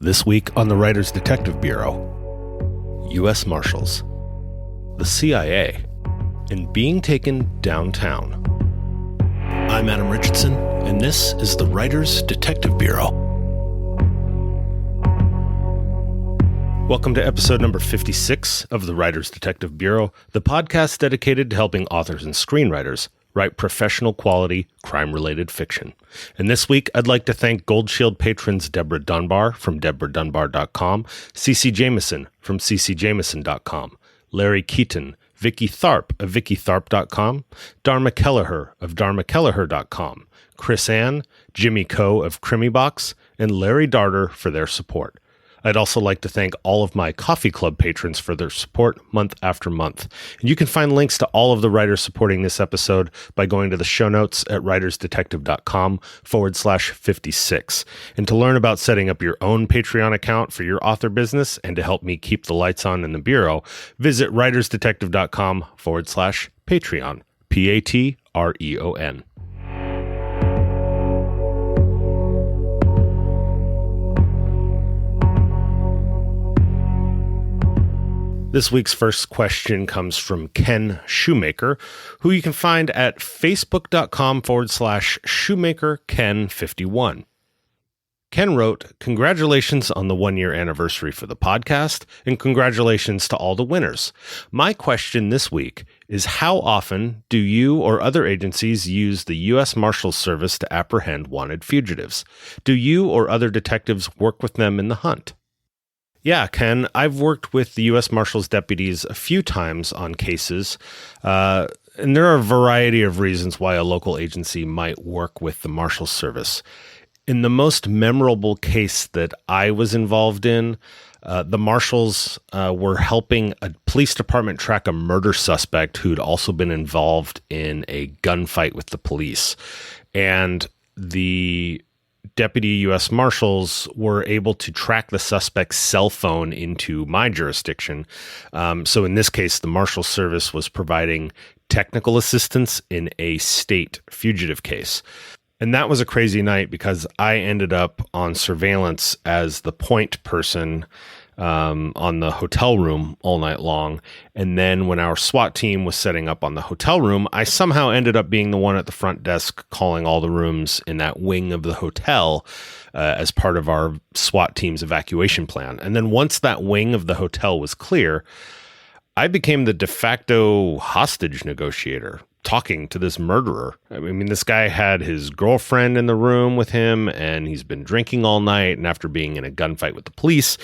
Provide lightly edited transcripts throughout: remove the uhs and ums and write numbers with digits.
This week on the Writers Detective Bureau, U.S. Marshals, the CIA, and being taken downtown. I'm Adam Richardson, and this is the Writers Detective Bureau. Welcome to episode number 56 of the Writers Detective Bureau, the podcast dedicated to helping authors and screenwriters write professional quality, crime-related fiction. And this week, I'd like to thank Gold Shield patrons Deborah Dunbar from DeborahDunbar.com, CC Jameson from CCJameson.com, Larry Keaton, Vicky Tharp of VickyTharp.com, Dharma Kelleher of DharmaKelleher.com, Chris Ann, Jimmy Coe of CrimyBox, and Larry Darter for their support. I'd also like to thank all of my Coffee Club patrons for their support month after month. And you can find links to all of the writers supporting this episode by going to the show notes at writersdetective.com/56. And to learn about setting up your own Patreon account for your author business and to help me keep the lights on in the Bureau, visit writersdetective.com/Patreon, Patreon. This week's first question comes from Ken Shoemaker, who you can find at facebook.com/ShoemakerKen51. Ken wrote, "Congratulations on the 1-year anniversary for the podcast, and congratulations to all the winners. My question this week is how often do you or other agencies use the U.S. Marshals Service to apprehend wanted fugitives? Do you or other detectives work with them in the hunt?" Yeah, Ken, I've worked with the U.S. Marshals deputies a few times on cases, and there are a variety of reasons why a local agency might work with the Marshals Service. In the most memorable case that I was involved in, the Marshals were helping a police department track a murder suspect who'd also been involved in a gunfight with the police. And the Deputy U.S. Marshals were able to track the suspect's cell phone into my jurisdiction. So in this case, the Marshals Service was providing technical assistance in a state fugitive case. And that was a crazy night because I ended up on surveillance as the point person on the hotel room all night long. And then when our SWAT team was setting up on the hotel room, I somehow ended up being the one at the front desk calling all the rooms in that wing of the hotel as part of our SWAT team's evacuation plan. And then once that wing of the hotel was clear, I became the de facto hostage negotiator, talking to this murderer. I mean, this guy had his girlfriend in the room with him, and he's been drinking all night. And after being in a gunfight with the police,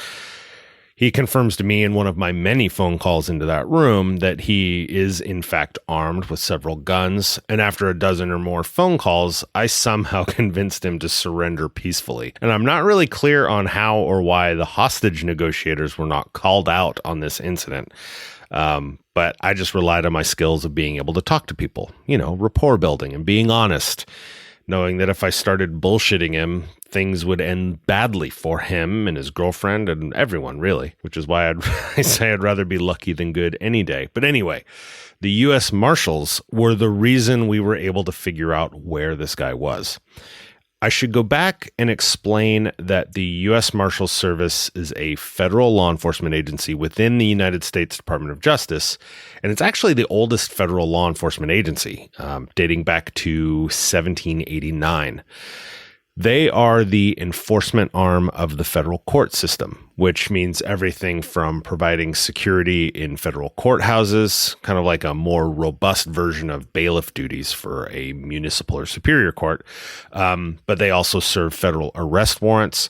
he confirms to me in one of my many phone calls into that room that he is in fact armed with several guns. And after a dozen or more phone calls, I somehow convinced him to surrender peacefully. And I'm not really clear on how or why the hostage negotiators were not called out on this incident. But I just relied on my skills of being able to talk to people, rapport building and being honest, knowing that if I started bullshitting him, things would end badly for him and his girlfriend and everyone, really, which is why I say I'd rather be lucky than good any day. But anyway, the U.S. Marshals were the reason we were able to figure out where this guy was. I should go back and explain that the U.S. Marshals Service is a federal law enforcement agency within the United States Department of Justice, and it's actually the oldest federal law enforcement agency, dating back to 1789. They are the enforcement arm of the federal court system, which means everything from providing security in federal courthouses, kind of like a more robust version of bailiff duties for a municipal or superior court. But they also serve federal arrest warrants.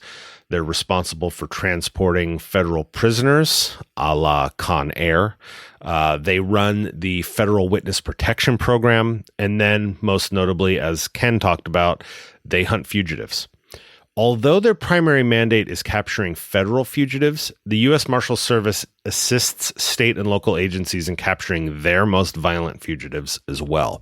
They're responsible for transporting federal prisoners, a la Con Air. They run the Federal Witness Protection Program. And then, most notably, as Ken talked about, they hunt fugitives. Although their primary mandate is capturing federal fugitives, the U.S. Marshals Service assists state and local agencies in capturing their most violent fugitives as well.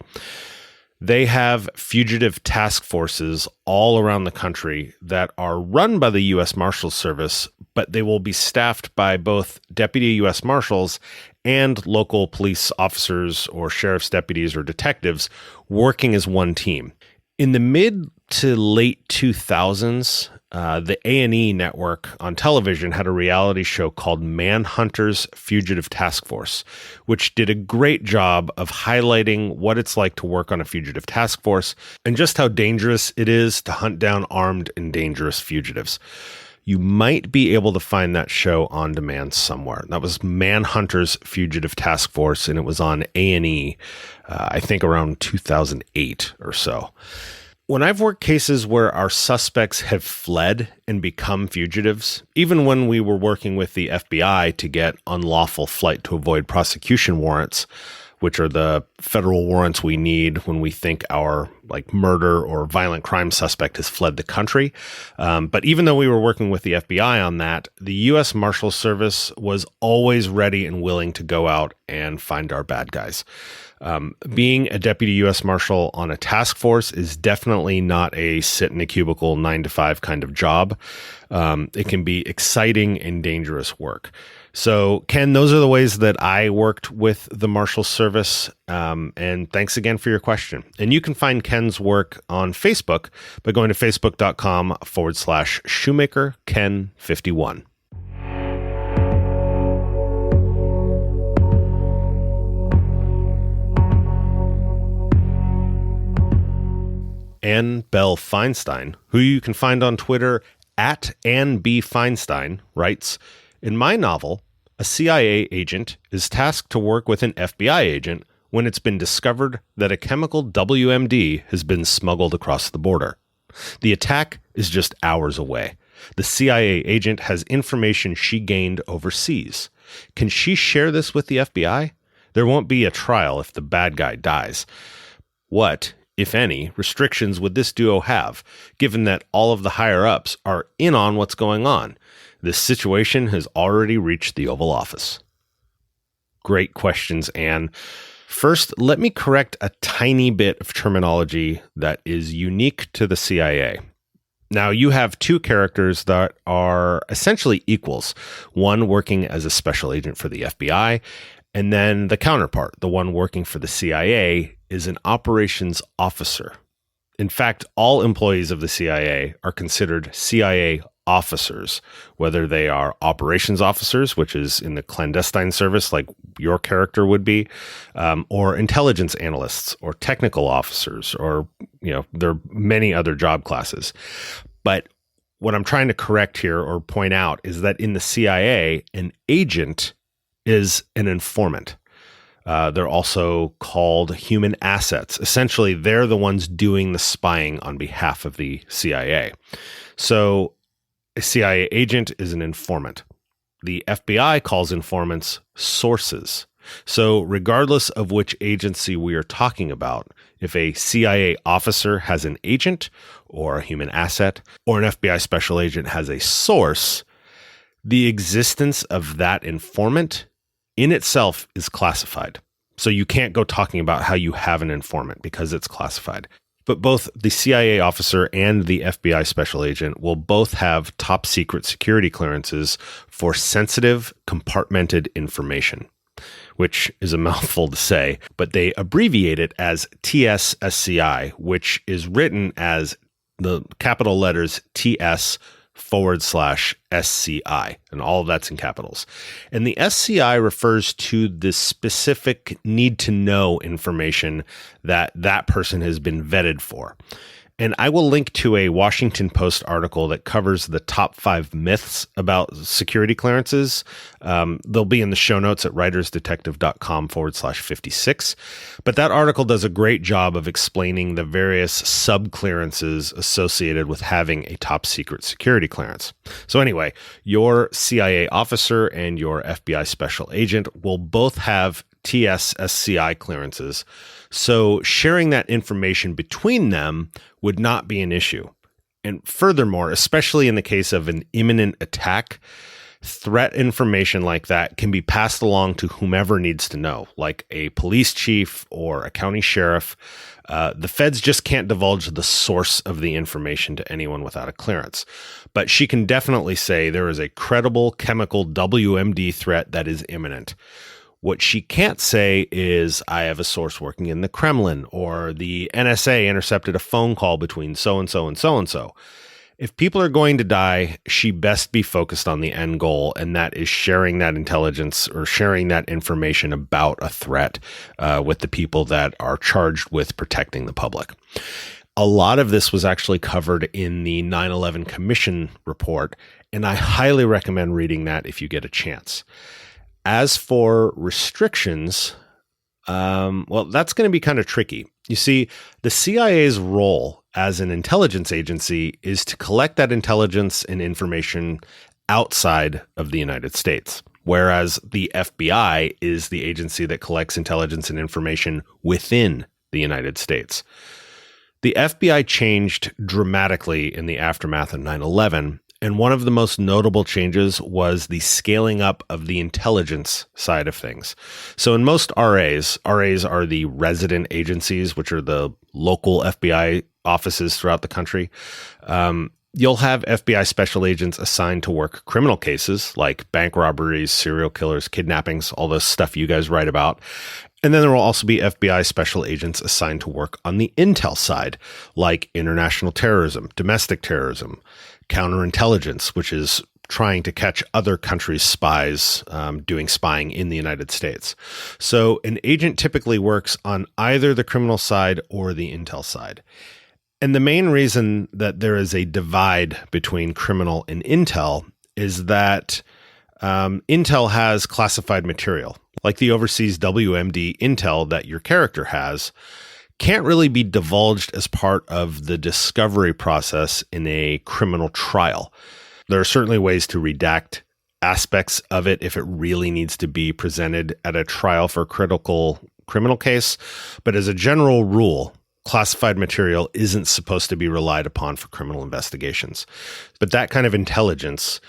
They have fugitive task forces all around the country that are run by the U.S. Marshals Service, but they will be staffed by both deputy U.S. Marshals and local police officers or sheriff's deputies or detectives working as one team. In the mid to late 2000s, the A&E network on television had a reality show called Manhunter's Fugitive Task Force, which did a great job of highlighting what it's like to work on a fugitive task force and just how dangerous it is to hunt down armed and dangerous fugitives. You might be able to find that show on demand somewhere. That was Manhunter's Fugitive Task Force, and it was on A&E, I think around 2008 or so. When I've worked cases where our suspects have fled and become fugitives, even when we were working with the FBI to get unlawful flight to avoid prosecution warrants, which are the federal warrants we need when we think our murder or violent crime suspect has fled the country. But even though we were working with the FBI on that, the U.S. Marshals Service was always ready and willing to go out and find our bad guys. Being a deputy U.S. Marshal on a task force is definitely not a sit in a cubicle 9 to 5 kind of job. It can be exciting and dangerous work. So, Ken, those are the ways that I worked with the Marshals Service. And thanks again for your question. And you can find Ken's work on Facebook by going to facebook.com/ShoemakerKen51. Ann Bell Feinstein, who you can find on Twitter @AnnBFeinstein, writes, "In my novel, a CIA agent is tasked to work with an FBI agent when it's been discovered that a chemical WMD has been smuggled across the border. The attack is just hours away. The CIA agent has information she gained overseas. Can she share this with the FBI? There won't be a trial if the bad guy dies. What, if any, restrictions would this duo have, given that all of the higher-ups are in on what's going on? This situation has already reached the Oval Office." Great questions, Anne. First, let me correct a tiny bit of terminology that is unique to the CIA. Now, you have two characters that are essentially equals, one working as a special agent for the FBI, and then the counterpart, the one working for the CIA, is an operations officer. In fact, all employees of the CIA are considered CIA officers, whether they are operations officers, which is in the clandestine service like your character would be, or intelligence analysts or technical officers, or, there are many other job classes. But what I'm trying to correct here or point out is that in the CIA, an agent is an informant. They're also called human assets. Essentially, they're the ones doing the spying on behalf of the CIA. So a CIA agent is an informant. The FBI calls informants sources. So regardless of which agency we are talking about, if a CIA officer has an agent or a human asset, or an FBI special agent has a source, the existence of that informant in itself is classified. So you can't go talking about how you have an informant because it's classified. But both the CIA officer and the FBI special agent will both have top secret security clearances for sensitive, compartmented information, which is a mouthful to say, but they abbreviate it as TSSCI, which is written as the capital letters TS/SCI, and all of that's in capitals. And the SCI refers to the specific need to know information that that person has been vetted for. And I will link to a Washington Post article that covers the top 5 myths about security clearances. They'll be in the show notes at writersdetective.com/56. But that article does a great job of explaining the various sub-clearances associated with having a top secret security clearance. So anyway, your CIA officer and your FBI special agent will both have TSSCI clearances. So sharing that information between them would not be an issue. And furthermore, especially in the case of an imminent attack, threat information like that can be passed along to whomever needs to know, like a police chief or a county sheriff. The feds just can't divulge the source of the information to anyone without a clearance. But she can definitely say there is a credible chemical WMD threat that is imminent. What she can't say is, I have a source working in the Kremlin, or the NSA intercepted a phone call between so-and-so and so-and-so. If people are going to die, she best be focused on the end goal, and that is sharing that intelligence or sharing that information about a threat with the people that are charged with protecting the public. A lot of this was actually covered in the 9/11 Commission report, and I highly recommend reading that if you get a chance. As for restrictions, well, that's going to be kind of tricky. You see, the CIA's role as an intelligence agency is to collect that intelligence and information outside of the United States, whereas the FBI is the agency that collects intelligence and information within the United States. The FBI changed dramatically in the aftermath of 9/11, and one of the most notable changes was the scaling up of the intelligence side of things. So in most RAs are the resident agencies, which are the local FBI offices throughout the country. You'll have FBI special agents assigned to work criminal cases like bank robberies, serial killers, kidnappings, all the stuff you guys write about. And then there will also be FBI special agents assigned to work on the intel side, like international terrorism, domestic terrorism, counterintelligence, which is trying to catch other countries' spies doing spying in the United States. So an agent typically works on either the criminal side or the intel side. And the main reason that there is a divide between criminal and intel is that intel has classified material, like the overseas WMD intel that your character has, can't really be divulged as part of the discovery process in a criminal trial. There are certainly ways to redact aspects of it if it really needs to be presented at a trial for a critical criminal case. But as a general rule, classified material isn't supposed to be relied upon for criminal investigations. But that kind of intelligence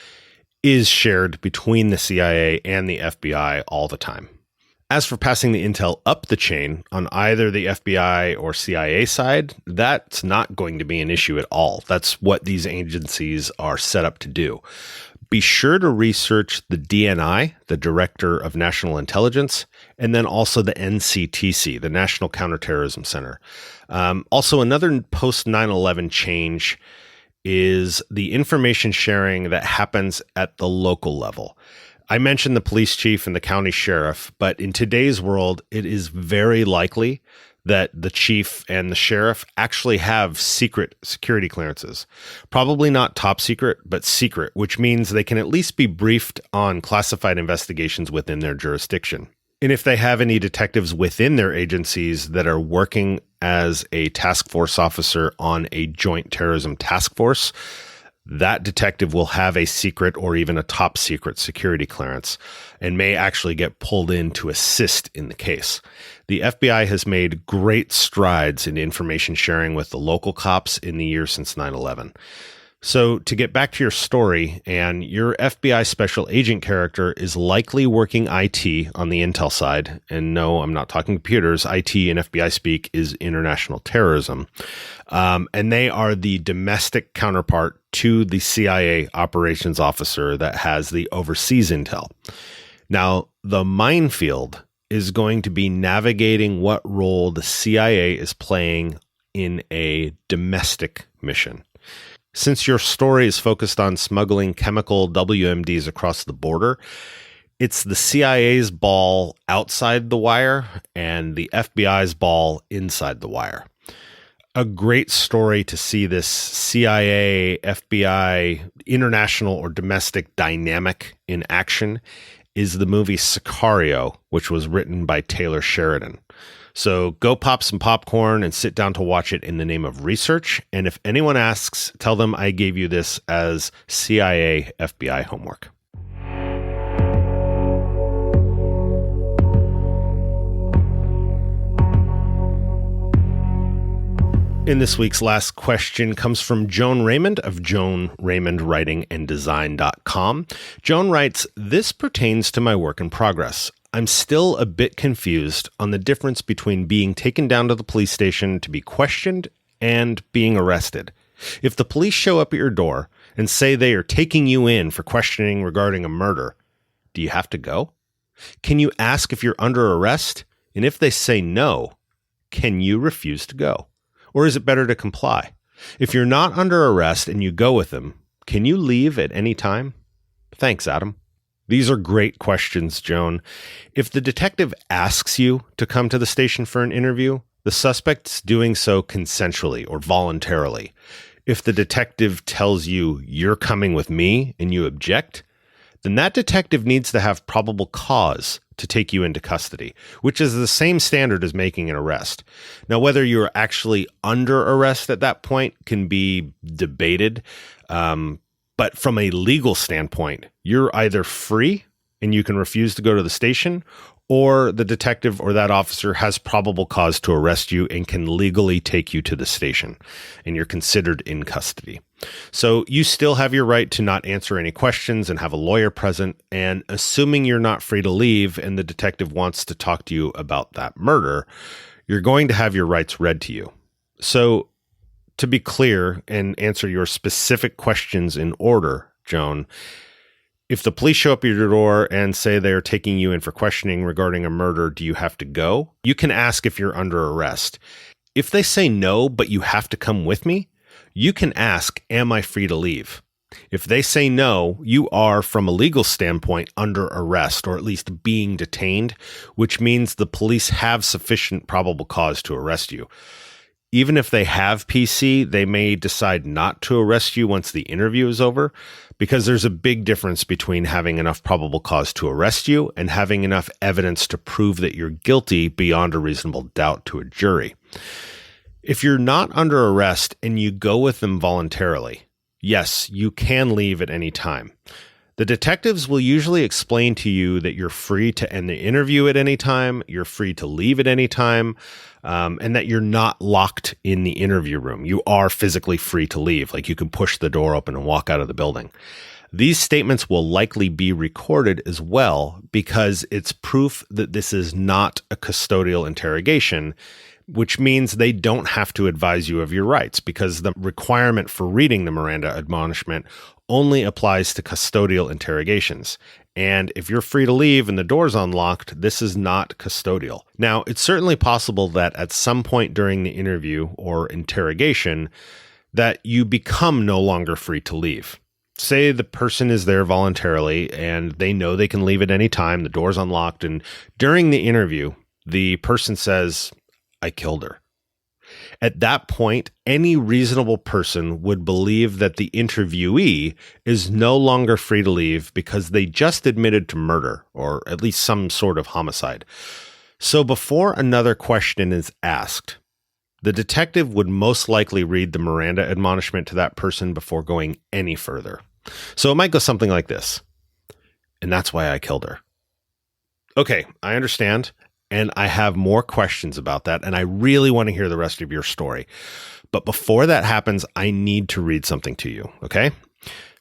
is shared between the CIA and the FBI all the time. As for passing the intel up the chain on either the FBI or CIA side, that's not going to be an issue at all. That's what these agencies are set up to do. Be sure to research the DNI, the Director of National Intelligence, and then also the NCTC, the National Counterterrorism Center. Also, another post 9/11 change is the information sharing that happens at the local level. I mentioned the police chief and the county sheriff, but in today's world, it is very likely that the chief and the sheriff actually have secret security clearances. Probably not top secret, but secret, which means they can at least be briefed on classified investigations within their jurisdiction. And if they have any detectives within their agencies that are working as a task force officer on a joint terrorism task force, that detective will have a secret or even a top secret security clearance and may actually get pulled in to assist in the case. The FBI has made great strides in information sharing with the local cops in the years since 9/11. So to get back to your story, and your FBI special agent character is likely working IT on the intel side. And no, I'm not talking computers. IT in FBI speak is international terrorism. And they are the domestic counterpart to the CIA operations officer that has the overseas intel. Now, the minefield is going to be navigating what role the CIA is playing in a domestic mission. Since your story is focused on smuggling chemical WMDs across the border, it's the CIA's ball outside the wire and the FBI's ball inside the wire. A great story to see this CIA, FBI, international or domestic dynamic in action is the movie Sicario, which was written by Taylor Sheridan. So go pop some popcorn and sit down to watch it in the name of research. And if anyone asks, tell them I gave you this as CIA FBI homework. In this week's last question comes from Joan Raymond of JoanRaymondWritingAndDesign.com. Joan writes, "This pertains to my work in progress. I'm still a bit confused on the difference between being taken down to the police station to be questioned and being arrested. If the police show up at your door and say they are taking you in for questioning regarding a murder, do you have to go? Can you ask if you're under arrest? And if they say no, can you refuse to go? Or is it better to comply? If you're not under arrest and you go with them, can you leave at any time? Thanks, Adam. These are great questions, Joan. If the detective asks you to come to the station for an interview, the suspect's doing so consensually or voluntarily. If the detective tells you you're coming with me and you object, then that detective needs to have probable cause to take you into custody, which is the same standard as making an arrest. Now, whether you're actually under arrest at that point can be debated, but from a legal standpoint, you're either free and you can refuse to go to the station, or the detective or that officer has probable cause to arrest you and can legally take you to the station, and you're considered in custody. So you still have your right to not answer any questions and have a lawyer present, and assuming you're not free to leave and the detective wants to talk to you about that murder, you're going to have your rights read to you. So to be clear and answer your specific questions in order, Joan, if the police show up at your door and say they're taking you in for questioning regarding a murder, do you have to go? You can ask if you're under arrest. If they say no, but you have to come with me, you can ask, am I free to leave? If they say no, you are, from a legal standpoint, under arrest, or at least being detained, which means the police have sufficient probable cause to arrest you. Even if they have PC, they may decide not to arrest you once the interview is over, because there's a big difference between having enough probable cause to arrest you and having enough evidence to prove that you're guilty beyond a reasonable doubt to a jury. If you're not under arrest and you go with them voluntarily, yes, you can leave at any time. The detectives will usually explain to you that you're free to end the interview at any time, you're free to leave at any time, and that you're not locked in the interview room. You are physically free to leave, like you can push the door open and walk out of the building. These statements will likely be recorded as well because it's proof that this is not a custodial interrogation, which means they don't have to advise you of your rights, because the requirement for reading the Miranda admonishment only applies to custodial interrogations. And if you're free to leave and the door's unlocked, this is not custodial. Now, it's certainly possible that at some point during the interview or interrogation that you become no longer free to leave. Say the person is there voluntarily and they know they can leave at any time, the door's unlocked, and during the interview, the person says, I killed her. At that point, any reasonable person would believe that the interviewee is no longer free to leave because they just admitted to murder, or at least some sort of homicide. So before another question is asked, the detective would most likely read the Miranda admonishment to that person before going any further. So it might go something like this. And that's why I killed her. Okay, I understand. And I have more questions about that, and I really want to hear the rest of your story. But before that happens, I need to read something to you, okay?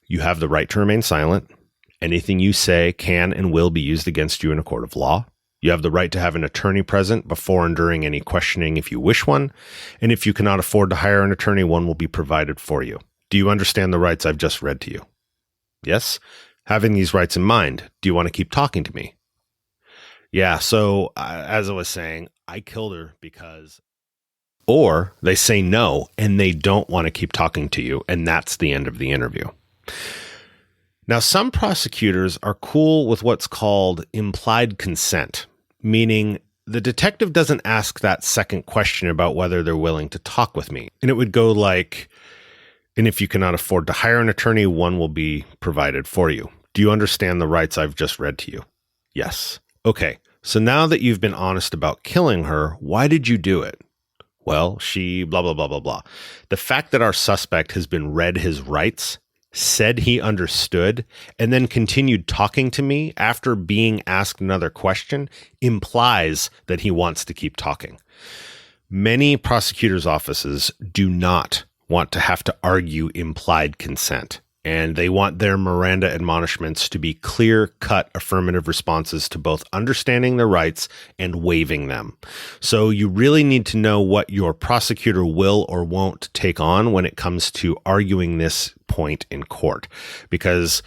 You have the right to remain silent. Anything you say can and will be used against you in a court of law. You have the right to have an attorney present before and during any questioning if you wish one. And if you cannot afford to hire an attorney, one will be provided for you. Do you understand the rights I've just read to you? Yes? Having these rights in mind, do you want to keep talking to me? Yeah, so as I was saying, I killed her because... Or they say no, and they don't want to keep talking to you, and that's the end of the interview. Now, some prosecutors are cool with what's called implied consent, meaning the detective doesn't ask that second question about whether they're willing to talk with me. And it would go like, and if you cannot afford to hire an attorney, one will be provided for you. Do you understand the rights I've just read to you? Yes. Okay, so now that you've been honest about killing her, why did you do it? Well, she blah, blah, blah, blah, blah. The fact that our suspect has been read his rights, said he understood, and then continued talking to me after being asked another question implies that he wants to keep talking. Many prosecutors' offices do not want to have to argue implied consent. And they want their Miranda admonishments to be clear-cut affirmative responses to both understanding their rights and waiving them. So you really need to know what your prosecutor will or won't take on when it comes to arguing this point in court. Because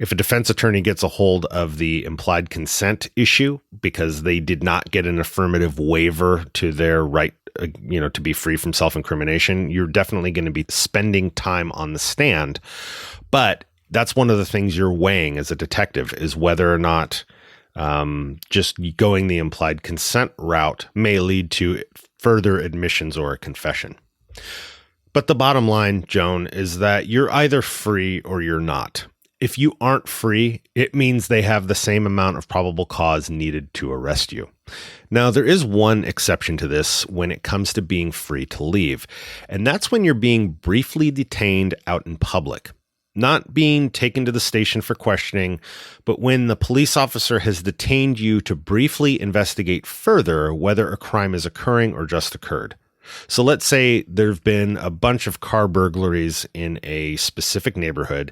If a defense attorney gets a hold of the implied consent issue because they did not get an affirmative waiver to their right, to be free from self-incrimination, you're definitely going to be spending time on the stand. But that's one of the things you're weighing as a detective, is whether or not just going the implied consent route may lead to further admissions or a confession. But the bottom line, Joan, is that you're either free or you're not. If you aren't free, it means they have the same amount of probable cause needed to arrest you. Now, there is one exception to this when it comes to being free to leave, and that's when you're being briefly detained out in public. Not being taken to the station for questioning, but when the police officer has detained you to briefly investigate further whether a crime is occurring or just occurred. So let's say there've been a bunch of car burglaries in a specific neighborhood,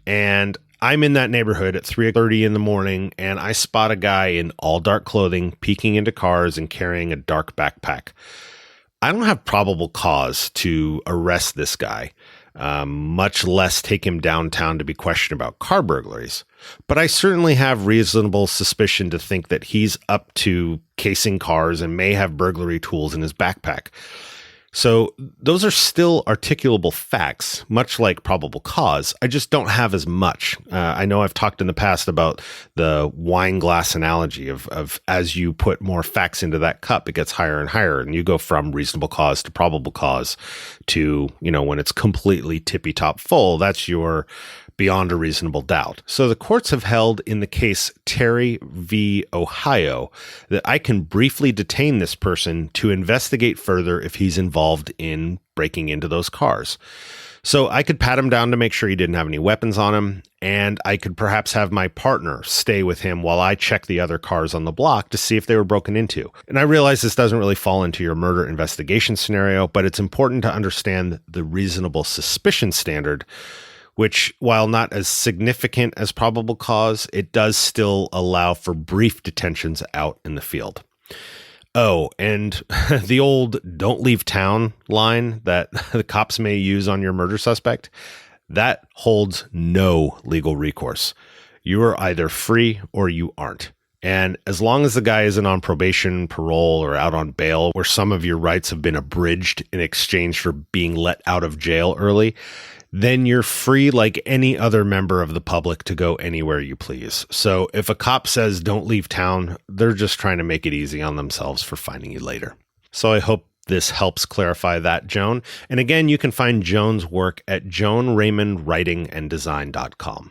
and I'm in that neighborhood at 3:30 in the morning, and I spot a guy in all dark clothing peeking into cars and carrying a dark backpack. I don't have probable cause to arrest this guy, much less take him downtown to be questioned about car burglaries. But I certainly have reasonable suspicion to think that he's up to casing cars and may have burglary tools in his backpack. So those are still articulable facts, much like probable cause. I just don't have as much. I know I've talked in the past about the wine glass analogy of as you put more facts into that cup, it gets higher and higher. And you go from reasonable cause to probable cause to, when it's completely tippy top full, that's your beyond a reasonable doubt. So the courts have held in the case Terry v. Ohio that I can briefly detain this person to investigate further if he's involved in breaking into those cars. So I could pat him down to make sure he didn't have any weapons on him, and I could perhaps have my partner stay with him while I check the other cars on the block to see if they were broken into. And I realize this doesn't really fall into your murder investigation scenario, but it's important to understand the reasonable suspicion standard, which, while not as significant as probable cause, it does still allow for brief detentions out in the field. Oh, and the old "don't leave town" line that the cops may use on your murder suspect, that holds no legal recourse. You are either free or you aren't. And as long as the guy isn't on probation, parole, or out on bail, where some of your rights have been abridged in exchange for being let out of jail early, then you're free like any other member of the public to go anywhere you please. So if a cop says don't leave town, they're just trying to make it easy on themselves for finding you later. So I hope this helps clarify that, Joan. And again, you can find Joan's work at joanraymondwritinganddesign.com.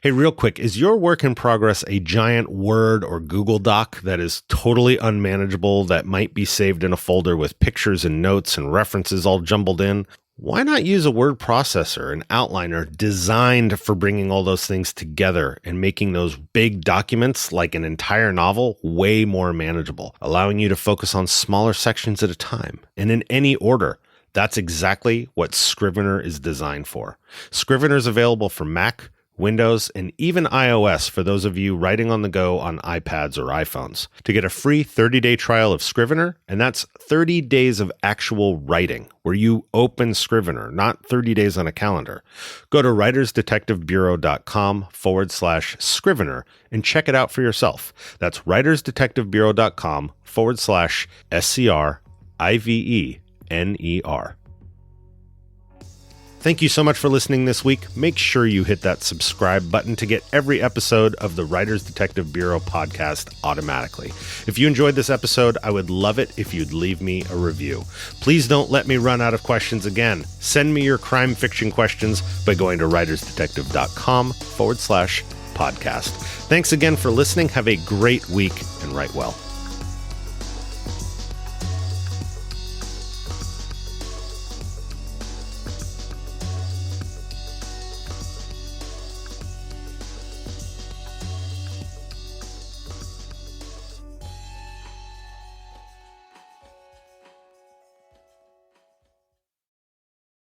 Hey, real quick, is your work in progress a giant Word or Google Doc that is totally unmanageable, that might be saved in a folder with pictures and notes and references all jumbled in? Why not use a word processor, an outliner designed for bringing all those things together and making those big documents, like an entire novel, way more manageable, allowing you to focus on smaller sections at a time and in any order? That's exactly what Scrivener is designed for. Scrivener is available for Mac, Windows, and even iOS for those of you writing on the go on iPads or iPhones. To get a free 30-day trial of Scrivener, and that's 30 days of actual writing, where you open Scrivener, not 30 days on a calendar, go to writersdetectivebureau.com/Scrivener and check it out for yourself. That's writersdetectivebureau.com/SCRIVENER. Thank you so much for listening this week. Make sure you hit that subscribe button to get every episode of the Writers Detective Bureau podcast automatically. If you enjoyed this episode, I would love it if you'd leave me a review. Please don't let me run out of questions again. Send me your crime fiction questions by going to writersdetective.com/podcast. Thanks again for listening. Have a great week and write well.